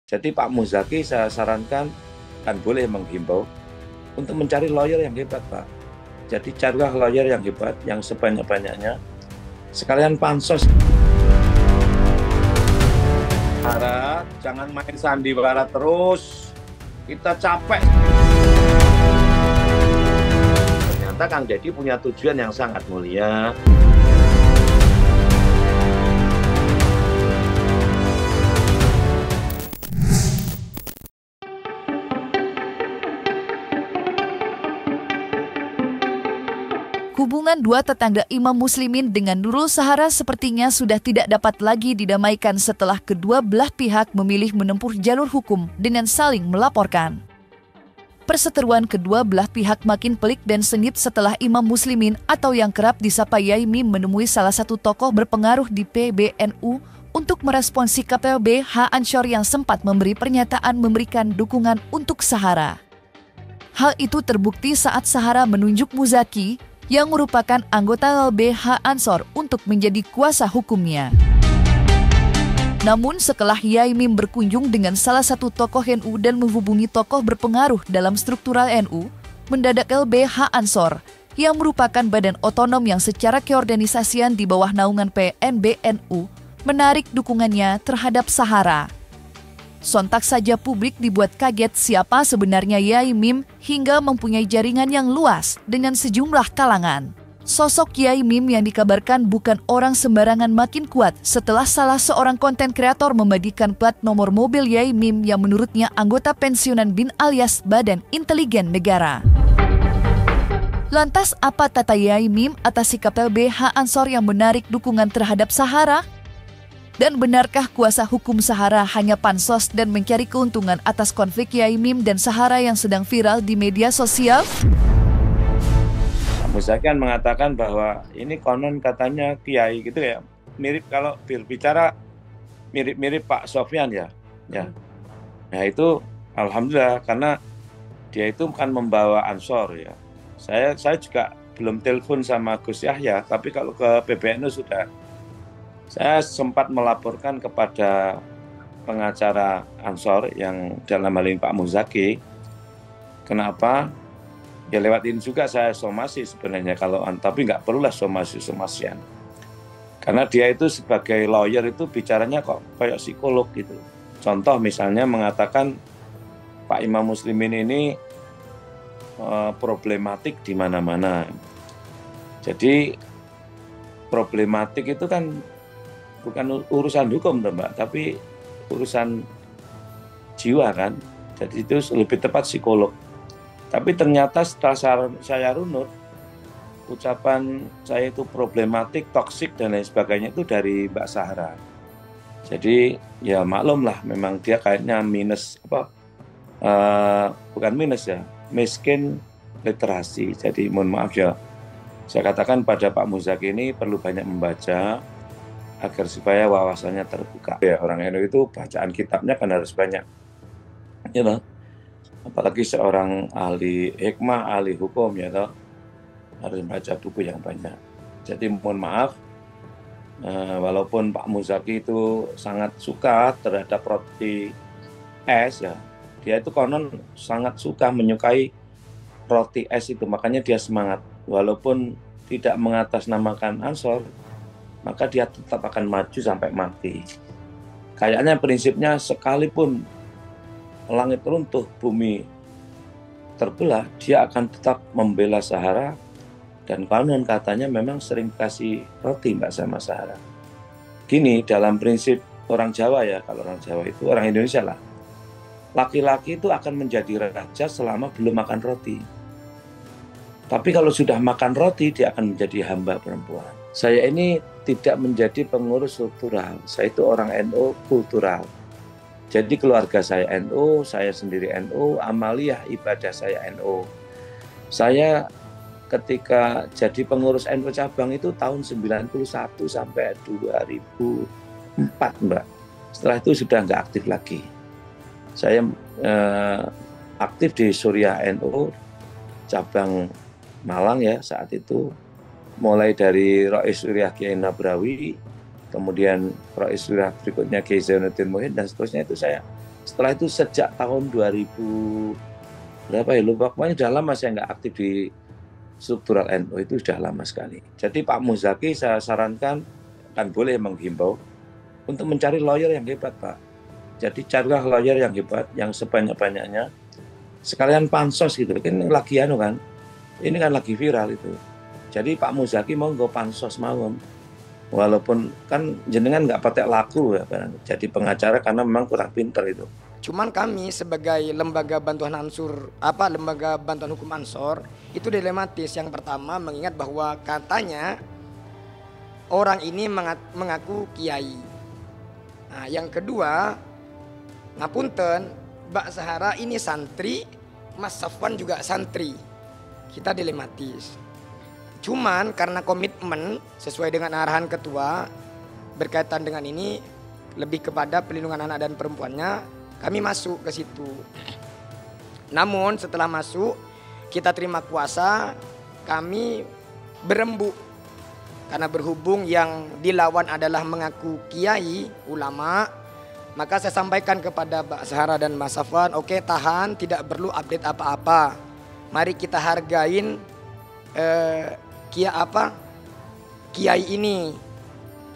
Jadi Pak Muzaki saya sarankan dan boleh menghimbau untuk mencari lawyer yang hebat, Pak. Jadi carilah lawyer yang hebat, yang sebanyak-banyaknya. Sekalian pansos. Jangan main sandiwara terus. Kita capek. Ternyata Kang Deddy punya tujuan yang sangat mulia. Hubungan dua tetangga Imam Muslimin dengan Nurul Sahara sepertinya sudah tidak dapat lagi didamaikan setelah kedua belah pihak memilih menempuh jalur hukum dengan saling melaporkan. Perseteruan kedua belah pihak makin pelik dan sengit setelah Imam Muslimin atau yang kerap disapa Yai Mim menemui salah satu tokoh berpengaruh di PBNU untuk merespons sikap LBH Ansor yang sempat memberi pernyataan memberikan dukungan untuk Sahara. Hal itu terbukti saat Sahara menunjuk Muzaki yang merupakan anggota LBH Ansor untuk menjadi kuasa hukumnya. Namun setelah Yai Mim berkunjung dengan salah satu tokoh NU dan menghubungi tokoh berpengaruh dalam struktural NU, mendadak LBH Ansor, yang merupakan badan otonom yang secara keorganisasian di bawah naungan PNBNU, menarik dukungannya terhadap Sahara. Sontak saja publik dibuat kaget siapa sebenarnya Yai Mim hingga mempunyai jaringan yang luas dengan sejumlah kalangan. Sosok Yai Mim yang dikabarkan bukan orang sembarangan makin kuat setelah salah seorang konten kreator membagikan plat nomor mobil Yai Mim yang menurutnya anggota pensiunan BIN alias Badan Inteligen Negara. Lantas apa tata Yai Mim atas sikap LBH Ansor yang menarik dukungan terhadap Sahara? Dan benarkah kuasa hukum Sahara hanya pansos dan mencari keuntungan atas konflik Yai Mim dan Sahara yang sedang viral di media sosial? Pak Muzaki kan mengatakan bahwa ini konon katanya kiai gitu ya. Mirip kalau berbicara mirip-mirip Pak Sofyan ya. Nah itu alhamdulillah karena dia itu kan membawa Ansor ya. Saya juga belum telepon sama Gus Yahya, tapi kalau ke PBNU sudah. Saya sempat melaporkan kepada pengacara Ansor yang dalam hal ini Pak Muzaki. Kenapa? Ya lewat ini juga saya somasi sebenarnya tapi nggak perlulah somasian. Karena dia itu sebagai lawyer itu bicaranya kok kayak psikolog gitu. Contoh misalnya mengatakan Pak Imam Muslimin ini problematik di mana-mana. Jadi problematik itu kan bukan urusan hukum, Mbak, tapi urusan jiwa kan. Jadi itu lebih tepat psikolog. Tapi ternyata setelah saya runut, ucapan saya itu problematik, toksik dan lain sebagainya itu dari Mbak Sahara. Jadi ya maklum lah, memang dia kayaknya bukan minus ya, miskin literasi. Jadi mohon maaf ya, saya katakan pada Pak Muzaki ini perlu banyak membaca, agar supaya wawasannya terbuka. Ya, orang NU itu bacaan kitabnya kan harus banyak. Ya toh? Apalagi seorang ahli hikmah, ahli hukum ya toh, harus baca buku yang banyak. Jadi mohon maaf, walaupun Pak Muzaki itu sangat suka terhadap roti es ya, dia itu konon sangat suka menyukai roti es itu, makanya dia semangat. Walaupun tidak mengatasnamakan Ansor, maka dia tetap akan maju sampai mati. Kayaknya prinsipnya sekalipun langit runtuh, bumi terbelah, dia akan tetap membela Sahara. Dan konon katanya memang sering kasih roti Mbak sama Sahara. Gini, dalam prinsip orang Jawa ya, kalau orang Jawa itu orang Indonesia lah. Laki-laki itu akan menjadi raja selama belum makan roti. Tapi kalau sudah makan roti, dia akan menjadi hamba perempuan. Saya ini tidak menjadi pengurus struktural, saya itu orang NU kultural. Jadi keluarga saya NU, saya sendiri NU, amaliyah ibadah saya NU. Saya ketika jadi pengurus NU cabang itu tahun 91 sampai 2004, Mbak. Setelah itu sudah nggak aktif lagi. Saya aktif di Suriah NU cabang Malang ya saat itu. Mulai dari Rais Suriah Kiai Nabrawi, kemudian Rais Suriah berikutnya Kiai Zainuddin Muhid, dan seterusnya itu saya Setelah itu sejak tahun 2000 berapa ya, lupa, pokoknya sudah lama saya nggak aktif di struktural NU, itu sudah lama sekali. Jadi Pak Muzaki saya sarankan, kan boleh menghimbau untuk mencari lawyer yang hebat, Pak. Jadi carilah lawyer yang hebat, yang sebanyak-banyaknya. Sekalian pansos gitu, ini lagi kan, ini kan lagi viral itu. Jadi Pak Muzaki monggo pansos mawon. Walaupun kan jenengan nggak patek laku ya, jadi pengacara karena memang kurang pinter itu. Cuman kami sebagai lembaga bantuan lembaga bantuan hukum Ansor itu dilematis. Yang pertama mengingat bahwa katanya orang ini mengaku kiai. Nah, yang kedua, ngapunten, Mbak Zahara ini santri, Mas Safwan juga santri. Kita dilematis. Cuman karena komitmen sesuai dengan arahan ketua berkaitan dengan ini lebih kepada pelindungan anak dan perempuannya, kami masuk ke situ. Namun setelah masuk, kita terima kuasa, kami berembuk. Karena berhubung yang dilawan adalah mengaku kiai, ulama, maka saya sampaikan kepada Mbak Zahara dan Mas Safwan, oke, tahan, tidak perlu update apa-apa. Mari kita hargain kiai ini.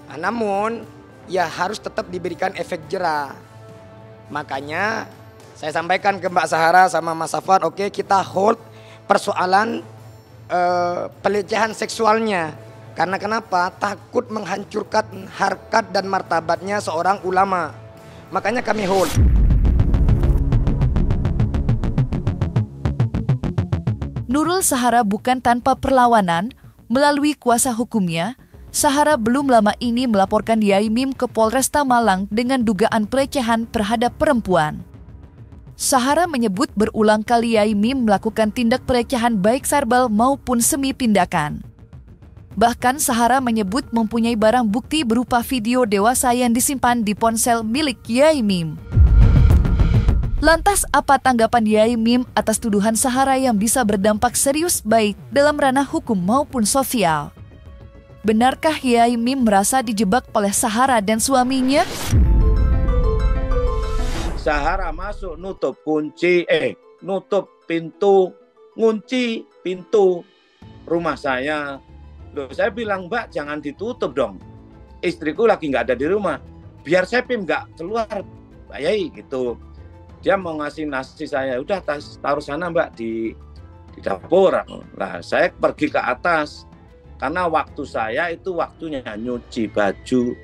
Nah, namun ya harus tetap diberikan efek jera. Makanya saya sampaikan ke Mbak Zahara sama Mas Safwan, oke, kita hold persoalan pelecehan seksualnya. Karena kenapa? Takut menghancurkan harkat dan martabatnya seorang ulama. Makanya kami hold. Nurul Zahara bukan tanpa perlawanan. Melalui kuasa hukumnya, Zahara belum lama ini melaporkan Yai Mim ke Polresta Malang dengan dugaan pelecehan terhadap perempuan. Zahara menyebut berulang kali Yai Mim melakukan tindak pelecehan baik verbal maupun semi tindakan. Bahkan Zahara menyebut mempunyai barang bukti berupa video dewasa yang disimpan di ponsel milik Yai Mim. Lantas apa tanggapan Yai Mim atas tuduhan Zahara yang bisa berdampak serius baik dalam ranah hukum maupun sosial? Benarkah Yai Mim merasa dijebak oleh Zahara dan suaminya? Zahara masuk nutup pintu, ngunci pintu rumah saya. Loh, saya bilang, Mbak, jangan ditutup dong. Istriku lagi nggak ada di rumah. Biar Sepim nggak keluar, Pak Yai, gitu. Dia mau ngasih nasi saya, udah taruh sana, Mbak, di dapur. Nah, saya pergi ke atas karena waktu saya itu waktunya nyuci baju.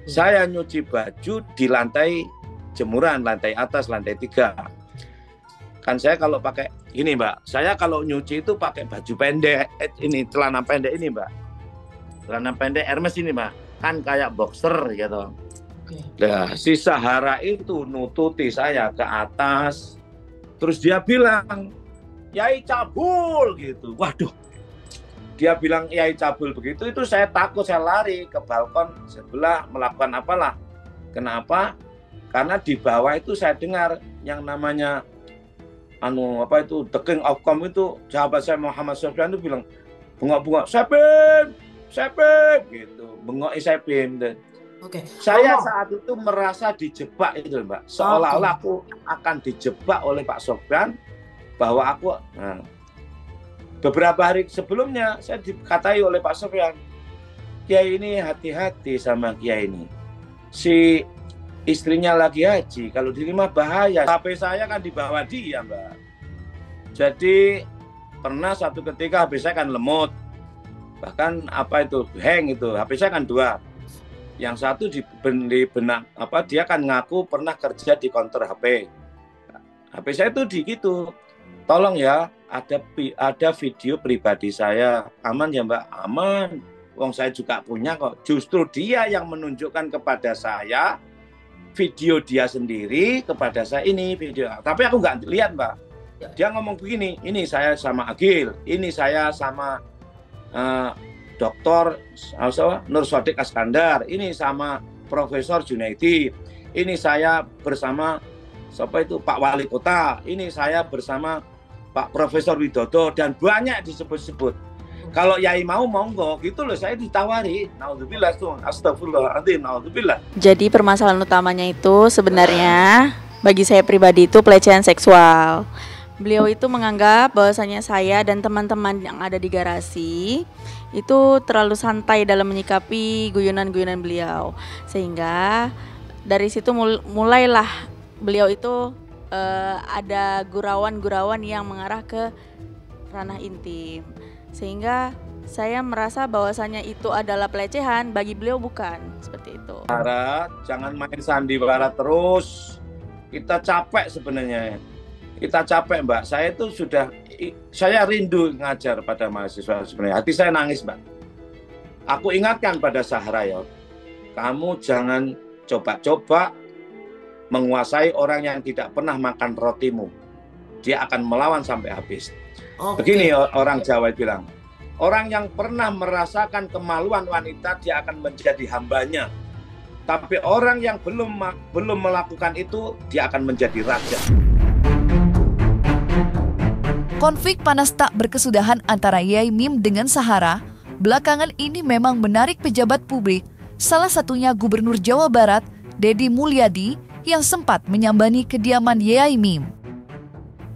Saya nyuci baju di lantai jemuran, lantai atas, lantai 3. Kan saya kalau pakai ini, Mbak, saya kalau nyuci itu pakai baju pendek, ini celana pendek ini, Mbak. Celana pendek Hermes ini, Mbak. Kan kayak boxer gitu. Nah, si Zahara itu nututi saya ke atas, terus dia bilang, Yai cabul gitu. Waduh, dia bilang Yai cabul begitu, itu saya takut, saya lari ke balkon sebelah melakukan apalah. Kenapa? Karena di bawah itu saya dengar yang namanya The King of Com itu, sahabat saya Muhammad Sofyan itu bilang, bengok-bengok, Sepim gitu, bengok Sepim. Oke. Saya saat itu merasa dijebak itu, Mbak. Seolah-olah aku akan dijebak oleh Pak Sofyan, bahwa aku beberapa hari sebelumnya saya dikatai oleh Pak Sofyan, Kiai ini hati-hati sama Kiai ini. Si istrinya lagi haji, kalau di rumah bahaya. HP saya kan dibawa dia, Mbak. Jadi pernah satu ketika HP saya kan lemot. Bahkan hang itu. HP saya kan 2. Yang satu di benak dia kan ngaku pernah kerja di counter HP. HP saya itu gitu. Tolong ya, ada video pribadi saya. Aman ya, Mbak? Aman. Wong saya juga punya kok. Justru dia yang menunjukkan kepada saya video dia sendiri kepada saya, ini video. Tapi aku nggak lihat, Mbak. Dia ngomong begini, ini saya sama Agil, ini saya sama Dr. Nur Sodik Askandar, ini sama Profesor Junaidi, ini saya bersama Pak Wali Kota, ini saya bersama Pak Profesor Widodo, dan banyak disebut-sebut. Kalau Yai mau monggo gitu loh, saya ditawari. Naudzubillah tuh, astagfirullahaladzim, naudzubillah. Jadi permasalahan utamanya itu sebenarnya bagi saya pribadi itu pelecehan seksual. Beliau itu menganggap bahwasanya saya dan teman-teman yang ada di garasi itu terlalu santai dalam menyikapi guyonan-guyonan beliau, sehingga dari situ mulailah beliau itu ada gurauan-gurauan yang mengarah ke ranah intim, sehingga saya merasa bahwasanya itu adalah pelecehan, bagi beliau bukan, seperti itu. Sarah, jangan main sandiwara terus. Kita capek sebenarnya. Kita capek, Mbak. Saya rindu ngajar pada mahasiswa sebenarnya. Hati saya nangis, Mbak. Aku ingatkan pada Sahara, ya, kamu jangan coba-coba menguasai orang yang tidak pernah makan rotimu. Dia akan melawan sampai habis. Begini orang Jawa bilang, orang yang pernah merasakan kemaluan wanita, dia akan menjadi hambanya. Tapi orang yang belum melakukan itu, dia akan menjadi raja. Konflik panas tak berkesudahan antara Yai Mim dengan Sahara belakangan ini memang menarik pejabat publik, salah satunya Gubernur Jawa Barat, Deddy Mulyadi, yang sempat menyambangi kediaman Yai Mim.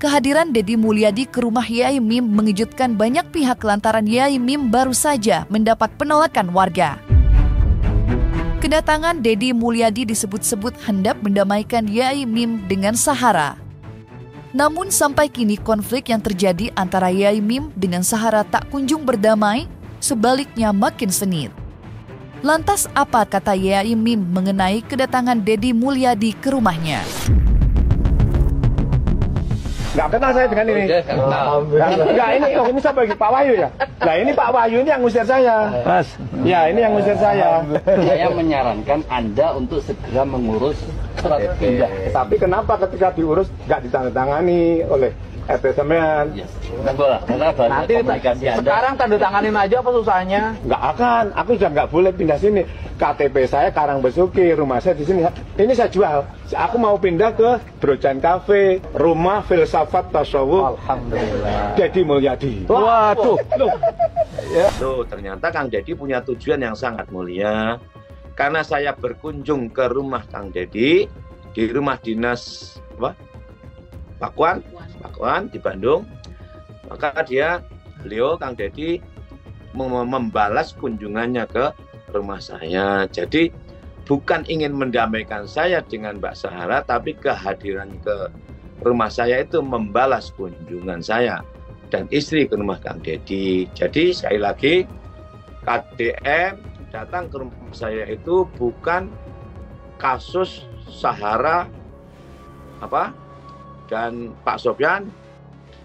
Kehadiran Deddy Mulyadi ke rumah Yai Mim mengejutkan banyak pihak lantaran Yai Mim baru saja mendapat penolakan warga. Kedatangan Deddy Mulyadi disebut-sebut hendak mendamaikan Yai Mim dengan Sahara. Namun sampai kini konflik yang terjadi antara Yai Mim dengan Sahara tak kunjung berdamai, sebaliknya makin sengit. Lantas apa kata Yai Mim mengenai kedatangan Deddy Mulyadi ke rumahnya? Nggak kenal saya dengan ini. Nggak, ini siapa lagi? Pak Wahyu ya? Nah ini Pak Wahyu ini yang ngusir saya. Mas. Ya ini yang ngusir saya. Saya menyarankan Anda untuk segera mengurus surat pindah. Tapi kenapa ketika diurus nggak ditandatangani oleh RT sampean? Yes. Nanti sekarang tanda tanganin aja, apa susahnya? Nggak akan. Aku sudah nggak boleh pindah sini. KTP saya Karangbesuki, rumah saya di sini. Ini saya jual. Aku mau pindah ke Brojan Cafe, rumah filsafat tasawuf. Alhamdulillah. Deddy Mulyadi. Waduh. Tuh, ternyata Kang Deddy punya tujuan yang sangat mulia. Karena saya berkunjung ke rumah Kang Deddy di rumah dinas Pakuan di Bandung. Maka beliau Kang Deddy membalas kunjungannya ke rumah saya. Jadi bukan ingin mendamaikan saya dengan Mbak Sahara, tapi kehadiran ke rumah saya itu membalas kunjungan saya dan istri ke rumah Kang Deddy. Jadi sekali lagi, KDM datang ke rumah saya itu bukan kasus Sahara dan Pak Sofyan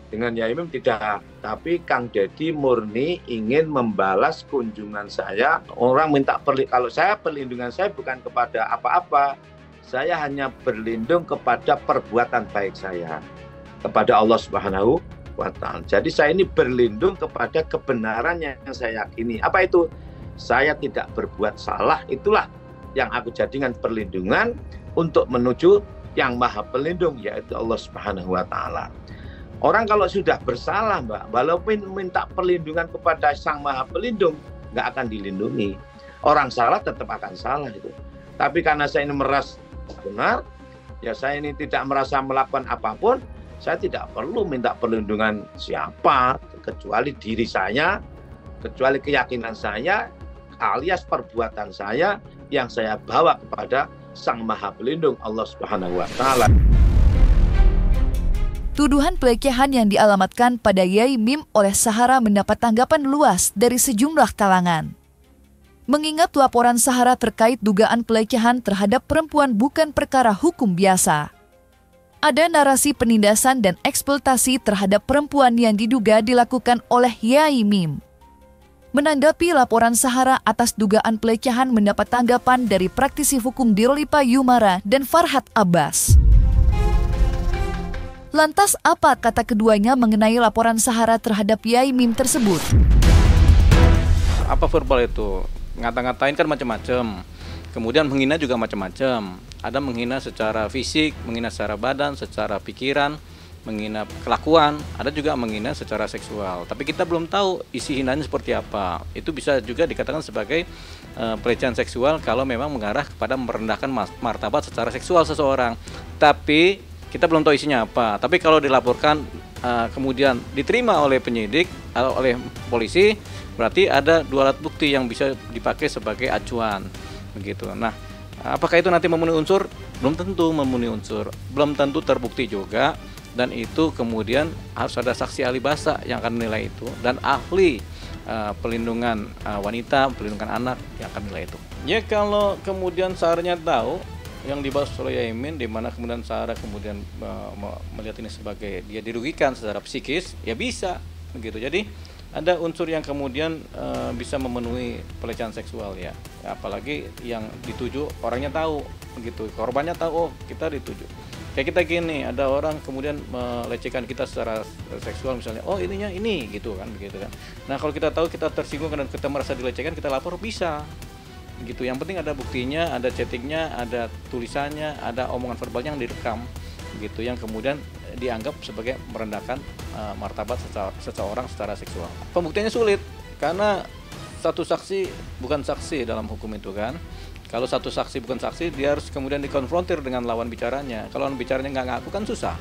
dengan Yai Mim, tidak, tapi Kang Deddy murni ingin membalas kunjungan saya. Orang minta kalau saya perlindungan saya bukan kepada apa-apa, saya hanya berlindung kepada perbuatan baik saya kepada Allah Subhanahu wa Ta'ala. Jadi saya ini berlindung kepada kebenaran yang saya yakini. Apa itu? Saya tidak berbuat salah, itulah yang aku jadikan perlindungan untuk menuju yang Maha Pelindung, yaitu Allah Subhanahu wa Ta'ala. Orang kalau sudah bersalah, Mbak, walaupun minta perlindungan kepada Sang Maha Pelindung, nggak akan dilindungi. Orang salah tetap akan salah itu. Tapi karena saya ini merasa benar, ya saya ini tidak merasa melakukan apapun, saya tidak perlu minta perlindungan siapa, kecuali diri saya, kecuali keyakinan saya, alias perbuatan saya yang saya bawa kepada Sang Maha Pelindung, Allah Subhanahu wa Ta'ala. Tuduhan pelecehan yang dialamatkan pada Yai Mim oleh Sahara mendapat tanggapan luas dari sejumlah kalangan. Mengingat laporan Sahara terkait dugaan pelecehan terhadap perempuan bukan perkara hukum biasa. Ada narasi penindasan dan eksploitasi terhadap perempuan yang diduga dilakukan oleh Yai Mim. Menanggapi laporan Sahara atas dugaan pelecehan mendapat tanggapan dari praktisi hukum Dirolipa Yumara dan Farhat Abbas. Lantas apa kata keduanya mengenai laporan Sahara terhadap Yai Mim tersebut? Apa verbal itu? Ngata-ngatain kan macam-macam. Kemudian menghina juga macam-macam. Ada menghina secara fisik, menghina secara badan, secara pikiran. menghina kelakuan, ada juga menghina secara seksual. Tapi kita belum tahu isi hinaan seperti apa. Itu bisa juga dikatakan sebagai pelecehan seksual kalau memang mengarah kepada merendahkan martabat secara seksual seseorang. Tapi kita belum tahu isinya apa. Tapi kalau dilaporkan kemudian diterima oleh penyidik atau oleh polisi, berarti ada 2 alat bukti yang bisa dipakai sebagai acuan, begitu. Nah, apakah itu nanti memenuhi unsur? Belum tentu memenuhi unsur, belum tentu terbukti juga. Dan itu kemudian harus ada saksi ahli bahasa yang akan menilai itu, dan ahli pelindungan wanita, pelindungan anak yang akan menilai itu. Ya kalau kemudian Sarahnya tahu yang dibahas oleh Yaimin, di mana kemudian Sarah kemudian melihat ini sebagai dia dirugikan secara psikis, ya bisa begitu. Jadi ada unsur yang kemudian bisa memenuhi pelecehan seksual ya. Apalagi yang dituju orangnya tahu begitu, korbannya tahu, oh kita dituju. Kayak kita gini, ada orang kemudian melecehkan kita secara seksual misalnya, oh ininya ini gitu kan, begitu kan. Nah kalau kita tahu kita tersinggung dan kita merasa dilecehkan, kita lapor bisa, gitu. Yang penting ada buktinya, ada chattingnya, ada tulisannya, ada omongan verbalnya yang direkam, gitu. Yang kemudian dianggap sebagai merendahkan martabat seseorang secara seksual. Pembuktiannya sulit karena satu saksi bukan saksi dalam hukum itu kan. Kalau satu saksi bukan saksi, dia harus kemudian dikonfrontir dengan lawan bicaranya. Kalau lawan bicaranya nggak ngaku kan susah.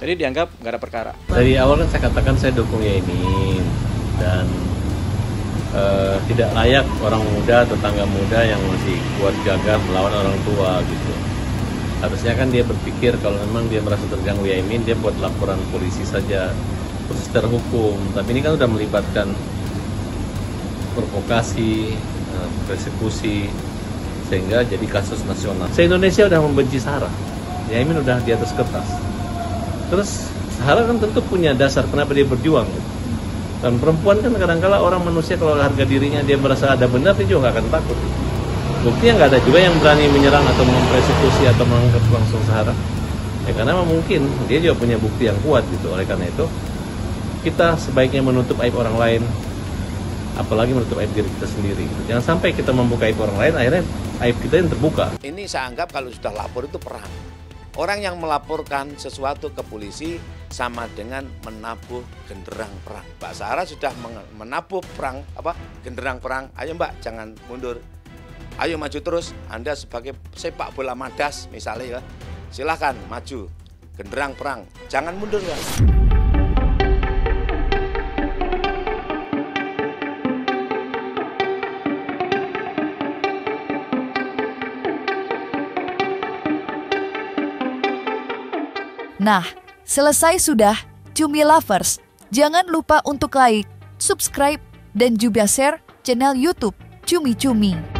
Jadi dianggap nggak ada perkara. Dari awal kan saya katakan saya dukung Yaimin, dan tidak layak orang muda, tetangga muda yang masih kuat gagah melawan orang tua gitu. Harusnya kan dia berpikir kalau memang dia merasa terganggu Yaimin, dia buat laporan polisi saja, proses terhukum. Tapi ini kan udah melibatkan provokasi, persekusi, sehingga jadi kasus nasional. Se-Indonesia udah membenci Sarah, Yaimin udah di atas kertas. Terus Sarah kan tentu punya dasar kenapa dia berjuang. Dan perempuan kan kadang-kala orang manusia kalau harga dirinya dia merasa ada benar, dia juga nggak akan takut. Buktinya nggak ada juga yang berani menyerang atau mempersekusi atau mengangkat langsung Sarah. Ya karena mungkin dia juga punya bukti yang kuat gitu. Oleh karena itu kita sebaiknya menutup aib orang lain, apalagi menutup aib diri kita sendiri. Jangan sampai kita membuka aib orang lain, akhirnya aib kita yang terbuka. Ini saya anggap kalau sudah lapor itu perang. Orang yang melaporkan sesuatu ke polisi sama dengan menabuh genderang perang. Mbak Sarah sudah menabuh perang, genderang perang. Ayo Mbak, jangan mundur. Ayo maju terus. Anda sebagai sepak bola madas misalnya ya, silahkan maju. Genderang perang, jangan mundur ya. Nah, selesai sudah Cumi Lovers. Jangan lupa untuk like, subscribe, dan juga share channel YouTube Cumi Cumi.